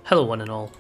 Hello one and all,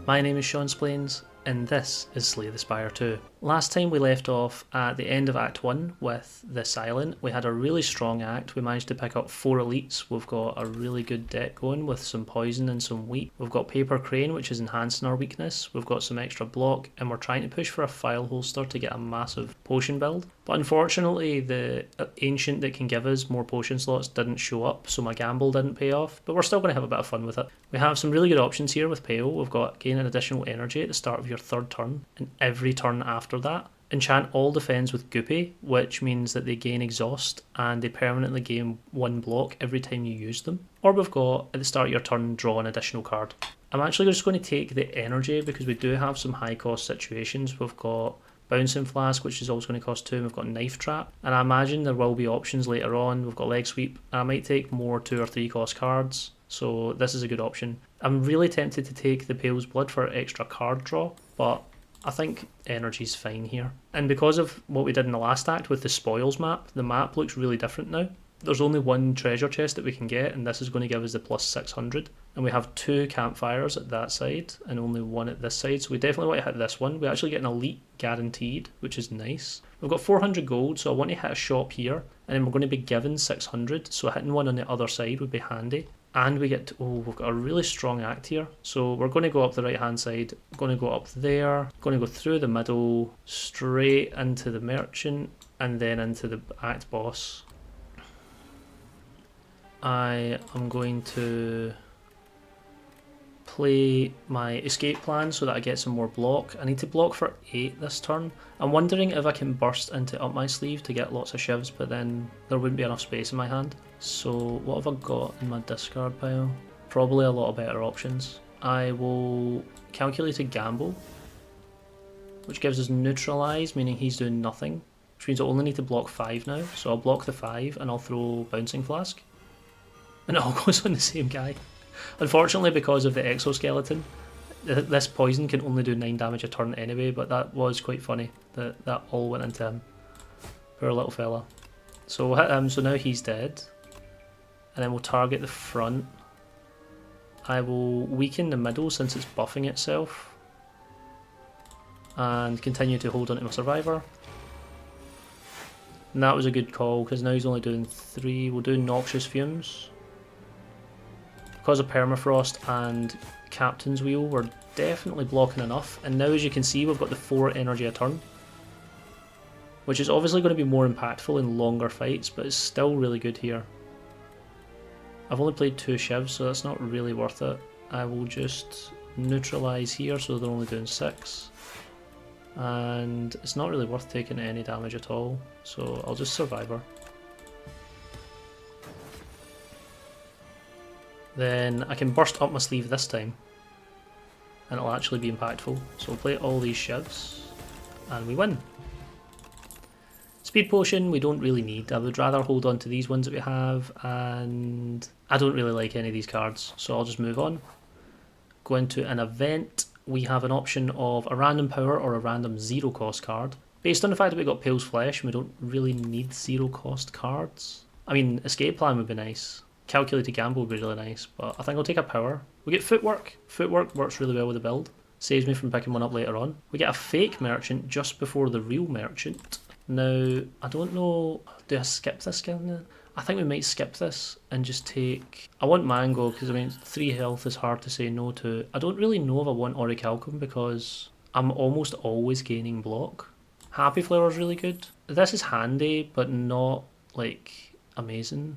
my name is Sean Splains and this is Slay the Spire 2. Last time we left off at the end of Act 1 with the Silent. We had a really strong act, we managed to pick up 4 elites, we've got a really good deck going with some poison and some wheat. We've got Paper Crane which is enhancing our weakness, we've got some extra block and we're trying to push for a file holster to get a massive potion build. But unfortunately the ancient that can give us more potion slots didn't show up, so my gamble didn't pay off, but we're still going to have a bit of fun with it. We have some really good options here with Pael. We've got gain an additional energy at the start of your third turn and every turn after that. Enchant all defense with Goopy, which means that they gain exhaust and they permanently gain 1 block every time you use them. Or we've got, at the start of your turn, draw an additional card. I'm actually just going to take the energy because we do have some high cost situations. We've got Bouncing Flask, which is always going to cost 2, and we've got Knife Trap. And I imagine there will be options later on. We've got Leg Sweep, and I might take more 2 or 3 cost cards, so this is a good option. I'm really tempted to take the Pael's Blood for extra card draw, but I think energy's fine here. And because of what we did in the last act with the spoils map, the map looks really different now. There's only 1 treasure chest that we can get, and this is going to give us the plus 600. And we have 2 campfires at that side, and only 1 at this side, so we definitely want to hit this one. We actually get an elite guaranteed, which is nice. We've got 400 gold, so I want to hit a shop here, and then we're going to be given 600, so hitting one on the other side would be handy. And we get to, we've got a really strong act here. So we're going to go up the right hand side, going to go up there, going to go through the middle, straight into the merchant, and then into the act boss. I am going to play my escape plan so that I get some more block. I need to block for 8 this turn. I'm wondering if I can burst into Up My Sleeve to get lots of shivs, but then there wouldn't be enough space in my hand. So what have I got in my discard pile? Probably a lot of better options. I will calculate a gamble, which gives us neutralise, meaning he's doing nothing, which means I only need to block 5 now. So I'll block the 5 and I'll throw Bouncing Flask. And it all goes on the same guy. Unfortunately, because of the exoskeleton, this poison can only do 9 damage a turn anyway, but that was quite funny that that all went into him. Poor little fella. So we'll hit him, so now he's dead. And then we'll target the front. I will weaken the middle since it's buffing itself. And continue to hold on to my survivor. And that was a good call, because now he's only doing 3. We'll do Noxious Fumes. Because of Permafrost and Captain's Wheel, we're definitely blocking enough. And now, as you can see, we've got the 4 energy a turn, which is obviously going to be more impactful in longer fights, but it's still really good here. I've only played 2 shivs, so that's not really worth it. I will just neutralise here, so they're only doing 6. And it's not really worth taking any damage at all, so I'll just Survivor. Then I can burst Up My Sleeve this time, and it'll actually be impactful. So we'll play all these shivs, and we win. Speed Potion we don't really need. I would rather hold on to these ones that we have, and I don't really like any of these cards, so I'll just move on. Go into an event. We have an option of a random power or a random 0 cost card. Based on the fact that we got Pael's Flesh, we don't really need 0 cost cards. I mean, Escape Plan would be nice. Calculated Gamble would be really nice, but I think I'll take a power. We get Footwork. Footwork works really well with the build. Saves me from picking one up later on. We get a fake merchant just before the real merchant. Now, I don't know, do I skip this skill now? I think we might skip this and just take... I want Mango, because I mean, 3 health is hard to say no to. I don't really know if I want Orichalcum because I'm almost always gaining block. Happy Flower is really good. This is handy, but not, like, amazing.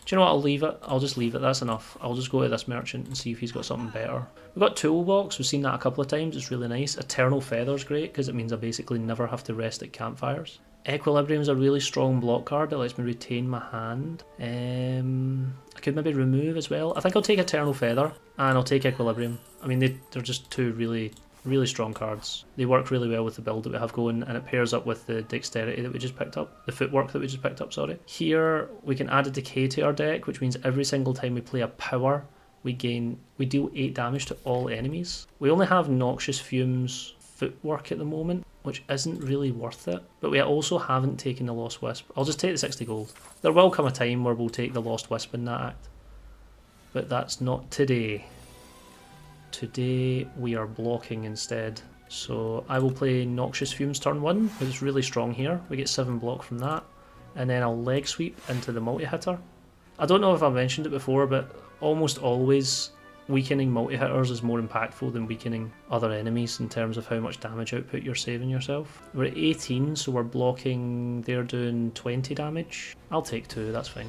Do you know what, I'll leave it. I'll just leave it, that's enough. I'll just go to this merchant and see if he's got something better. We've got Toolbox, we've seen that a couple of times, it's really nice. Eternal Feather's great, because it means I basically never have to rest at campfires. Equilibrium's a really strong block card that lets me retain my hand. I could maybe remove as well. I think I'll take Eternal Feather, and I'll take Equilibrium. I mean, they're just 2 really strong cards. They work really well with the build that we have going, and it pairs up with the dexterity that we just picked up, the footwork that we just picked up, sorry. Here we can add a decay to our deck, which means every single time we play a power, we deal 8 damage to all enemies. We only have Noxious Fumes footwork at the moment, which isn't really worth it, but we also haven't taken the Lost Wisp. I'll just take the 60 gold. There will come a time where we'll take the Lost Wisp in that act, but that's not today. Today we are blocking instead. So I will play Noxious Fumes turn 1, because it's really strong here. We get 7 block from that. And then I'll leg sweep into the multi-hitter. I don't know if I mentioned it before, but almost always weakening multi-hitters is more impactful than weakening other enemies in terms of how much damage output you're saving yourself. We're at 18, so we're blocking, they're doing 20 damage. I'll take 2, that's fine.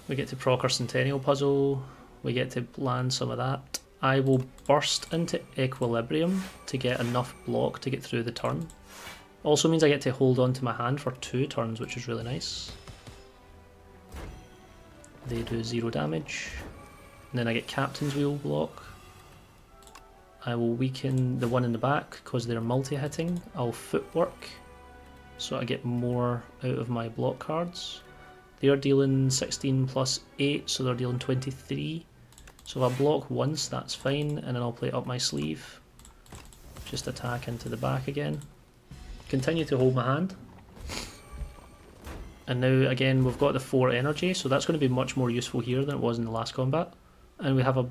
We get to proc our Centennial puzzle, we get to land some of that. I will burst into Equilibrium to get enough block to get through the turn. Also means I get to hold on to my hand for 2 turns, which is really nice. They do 0 damage. And then I get Captain's Wheel block. I will weaken the one in the back because they're multi-hitting. I'll footwork so I get more out of my block cards. They are dealing 16 plus 8, so they're dealing 23. So if I block once, that's fine, and then I'll play up my sleeve. Just attack into the back again. Continue to hold my hand. And now again we've got the 4 energy, so that's going to be much more useful here than it was in the last combat. And we have a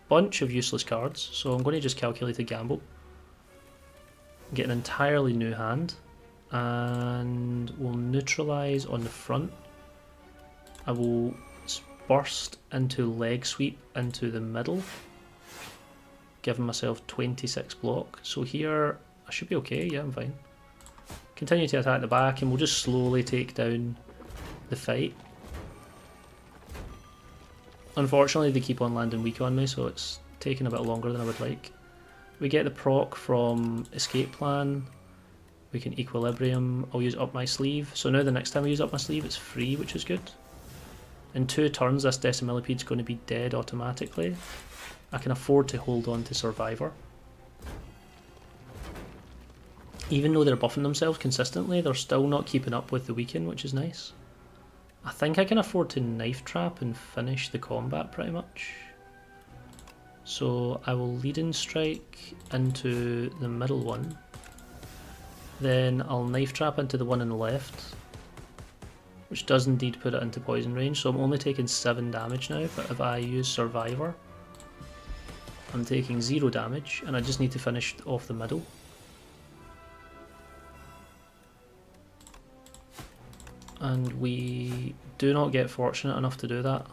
bunch of useless cards, so I'm going to just calculate a gamble. Get an entirely new hand, and we'll neutralise on the front. I will burst into leg sweep into the middle, giving myself 26 block. So here I should be okay, yeah, I'm fine. Continue to attack the back and we'll just slowly take down the fight. Unfortunately they keep on landing weak on me, so it's taking a bit longer than I would like. We get the proc from Escape Plan, we can Equilibrium, I'll use Up My Sleeve. So now the next time I use Up My Sleeve it's free, which is good. In 2 turns this Decimilipede is going to be dead automatically. I can afford to hold on to Survivor. Even though they're buffing themselves consistently, they're still not keeping up with the weaken, which is nice. I think I can afford to Knife Trap and finish the combat pretty much. So I will Leading Strike into the middle one. Then I'll Knife Trap into the one on the left, which does indeed put it into poison range, so I'm only taking 7 damage now, but if I use Survivor, I'm taking 0 damage, and I just need to finish off the middle. And we do not get fortunate enough to do that,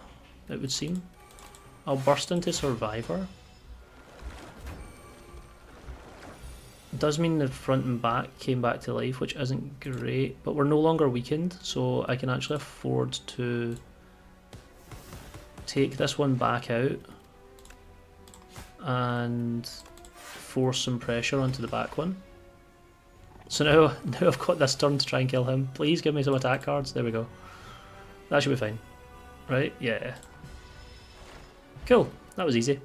it would seem. I'll burst into Survivor. It does mean the front and back came back to life, which isn't great, but we're no longer weakened, so I can actually afford to take this one back out and force some pressure onto the back one. So now I've got this turn to try and kill him. Please give me some attack cards. There we go. That should be fine. Right? Yeah. Cool. That was easy.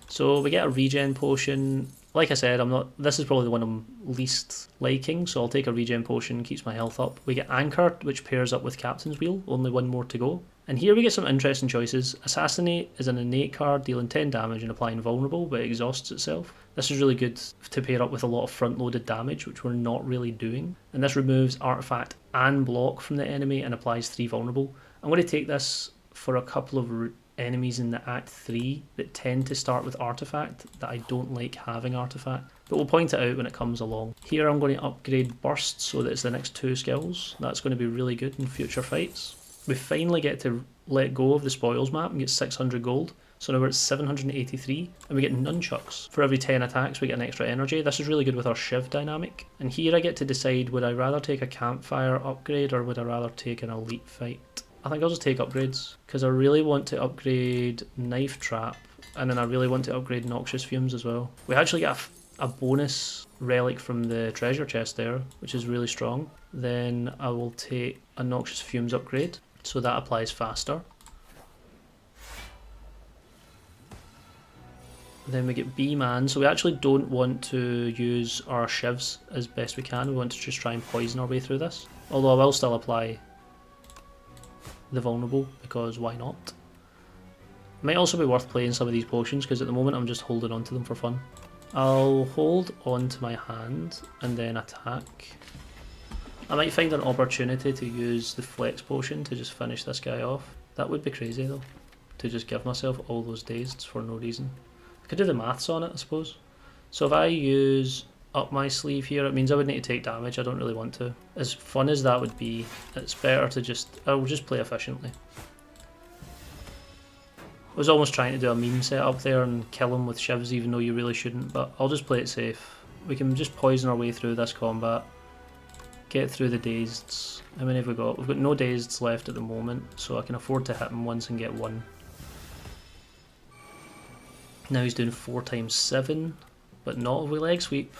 So we get a regen potion. Like I said, this is probably the one I'm least liking, so I'll take a regen potion, keeps my health up. We get Anchor, which pairs up with Captain's Wheel, only 1 more to go. And here we get some interesting choices. Assassinate is an innate card, dealing 10 damage and applying vulnerable, but it exhausts itself. This is really good to pair up with a lot of front-loaded damage, which we're not really doing. And this removes artifact and block from the enemy and applies 3 vulnerable. I'm going to take this for a couple of enemies in the Act 3 that tend to start with artifact, that I don't like having artifact, but we'll point it out when it comes along. Here I'm going to upgrade burst so that it's the next 2 skills. That's going to be really good in future fights. We finally get to let go of the spoils map and get 600 gold, so now we're at 783, and we get nunchucks. For every 10 attacks we get an extra energy. This is really good with our Shiv dynamic. And here I get to decide, would I rather take a campfire upgrade or would I rather take an elite fight? I think I'll just take upgrades, because I really want to upgrade Knife Trap, and then I really want to upgrade Noxious Fumes as well. We actually get a bonus relic from the treasure chest there, which is really strong. Then I will take a Noxious Fumes upgrade, so that applies faster. Then we get B-Man, so we actually don't want to use our shivs as best we can. We want to just try and poison our way through this. Although I will still apply the vulnerable, because why not? Might also be worth playing some of these potions, because at the moment I'm just holding on to them for fun. I'll hold on to my hand and then attack. I might find an opportunity to use the flex potion to just finish this guy off. That would be crazy though. to just give myself all those dazed for no reason. I could do the maths on it, I suppose. So if I use up my sleeve here, it means I would need to take damage. I don't really want to. As fun as that would be, it's better to just... I will just play efficiently. I was almost trying to do a meme setup there and kill him with shivs even though you really shouldn't, but I'll just play it safe. We can just poison our way through this combat. Get through the dazeds. How many have we got? We've got no dazeds left at the moment, so I can afford to hit him once and get one. Now he's doing 4 times 7, but not with leg sweep.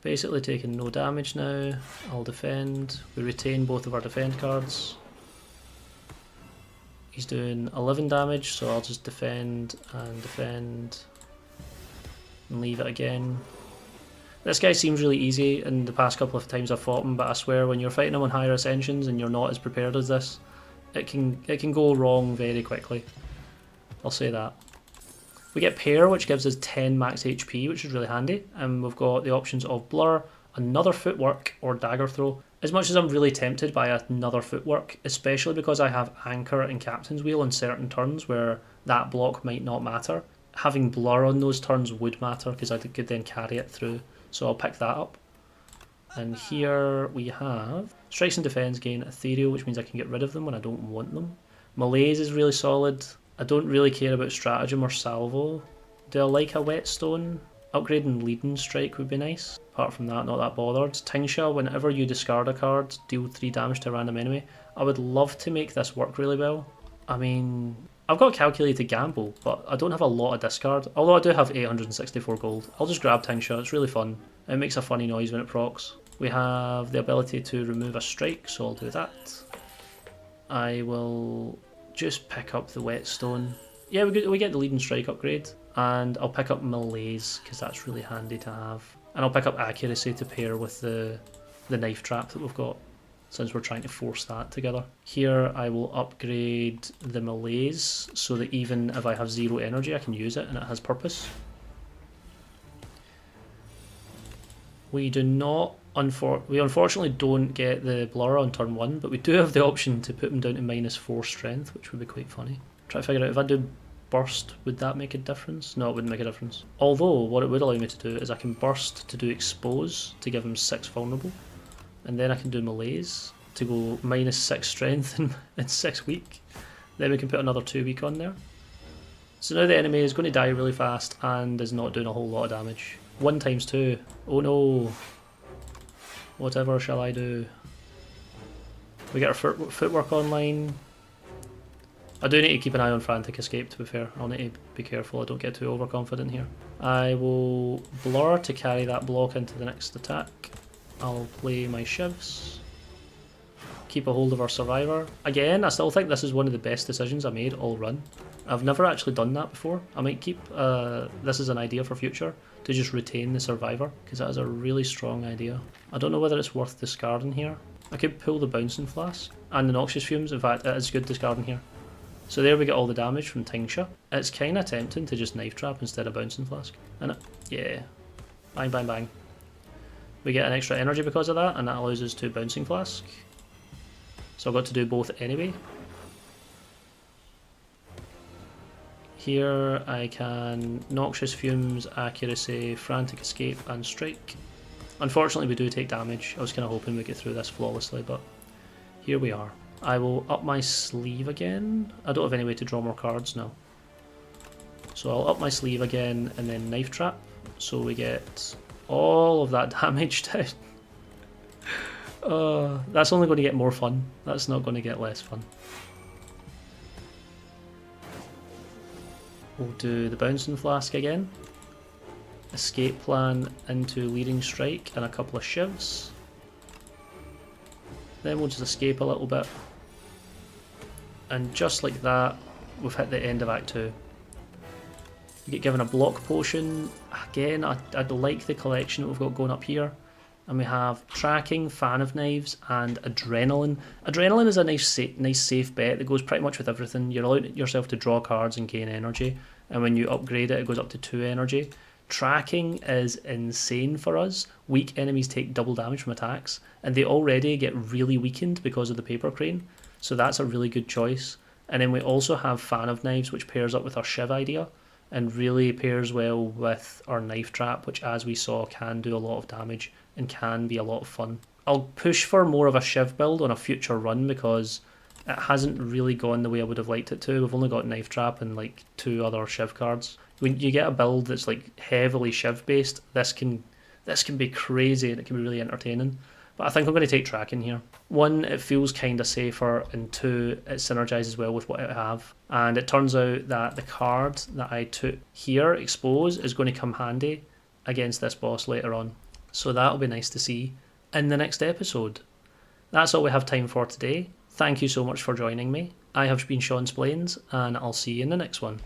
Basically taking no damage now. I'll defend. We retain both of our defend cards. He's doing 11 damage, so I'll just defend and leave it again. This guy seems really easy in the past couple of times I've fought him, but I swear when you're fighting him on higher ascensions and you're not as prepared as this, it can go wrong very quickly. I'll say that. We get Pael, which gives us 10 max HP, which is really handy, and we've got the options of Blur, another Footwork, or Dagger Throw. As much as I'm really tempted by another Footwork, especially because I have Anchor and Captain's Wheel on certain turns where that block might not matter, having Blur on those turns would matter because I could then carry it through, so I'll pick that up. And here we have Strikes and Defense gain Ethereal, which means I can get rid of them when I don't want them. Malaise is really solid. I don't really care about Stratagem or Salvo. Do I like a Whetstone? Upgrading Leading Strike would be nice. Apart from that, not that bothered. Tingsha, whenever you discard a card, deal 3 damage to a random enemy. I would love to make this work really well. I mean, I've got Calculated Gamble, but I don't have a lot of discard. Although I do have 864 gold. I'll just grab Tingsha, it's really fun. It makes a funny noise when it procs. We have the ability to remove a strike, so I'll do that. I will just pick up the Whetstone. Yeah, we get the Leading Strike upgrade. And I'll pick up Malaise, because that's really handy to have. And I'll pick up Accuracy to pair with the Knife Trap that we've got, since we're trying to force that together. Here I will upgrade the Malaise, so that even if I have 0 energy I can use it and it has purpose. We unfortunately don't get the Blur on turn 1, but we do have the option to put him down to -4 strength, which would be quite funny. Try to figure out if I do Burst, would that make a difference? No, it wouldn't make a difference. Although, what it would allow me to do is I can Burst to do Expose, to give him 6 vulnerable, and then I can do Malaise to go -6 strength and 6 weak. Then we can put another 2 weak on there. So now the enemy is going to die really fast and is not doing a whole lot of damage. 1 times 2. Oh no. Whatever shall I do? We get our footwork online. I do need to keep an eye on Frantic Escape, to be fair. I'll need to be careful I don't get too overconfident here. I will Blur to carry that block into the next attack. I'll play my shivs. Keep a hold of our Survivor. Again, I still think this is one of the best decisions I made all run. I've never actually done that before. I might keep this as an idea for future, to just retain the Survivor, because that is a really strong idea. I don't know whether it's worth discarding here. I could pull the Bouncing Flask and the Noxious Fumes. In fact, it is good discarding here. So there we get all the damage from Tingsha. It's kind of tempting to just Knife Trap instead of Bouncing Flask, isn't it? Yeah. Bang, bang, bang. We get an extra energy because of that, and that allows us to Bouncing Flask. So I've got to do both anyway. Here I can Noxious Fumes, Accuracy, Frantic Escape, and Strike. Unfortunately we do take damage. I was kind of hoping we'd get through this flawlessly, but here we are. I will up my sleeve again. I don't have any way to draw more cards now. So I'll up my sleeve again and then Knife Trap. So we get all of that damage down. That's only going to get more fun. That's not going to get less fun. We'll do the Bouncing Flask again. Escape Plan into Leading Strike and a couple of shivs. Then we'll just escape a little bit. And just like that, we've hit the end of Act 2. We get given a block potion. Again, I'd like the collection that we've got going up here. And we have Tracking, Fan of Knives, and Adrenaline. Adrenaline is a nice safe bet that goes pretty much with everything. You're allowing yourself to draw cards and gain energy. And when you upgrade it, it goes up to 2 energy. Tracking is insane for us. Weak enemies take double damage from attacks, and they already get really weakened because of the Paper Crane, so that's a really good choice. And then we also have Fan of Knives, which pairs up with our Shiv idea and really pairs well with our Knife Trap, which as we saw can do a lot of damage and can be a lot of fun. I'll push for more of a Shiv build on a future run because it hasn't really gone the way I would have liked it to. We've only got Knife Trap and like 2 other Shiv cards. When you get a build that's like heavily Shiv based, this can be crazy and it can be really entertaining. But I think I'm going to take Tracking here. 1, it feels kind of safer, and 2, it synergises well with what I have. And it turns out that the card that I took here, Expose, is going to come handy against this boss later on. So that'll be nice to see in the next episode. That's all we have time for today. Thank you so much for joining me. I have been Sean Splains, and I'll see you in the next one.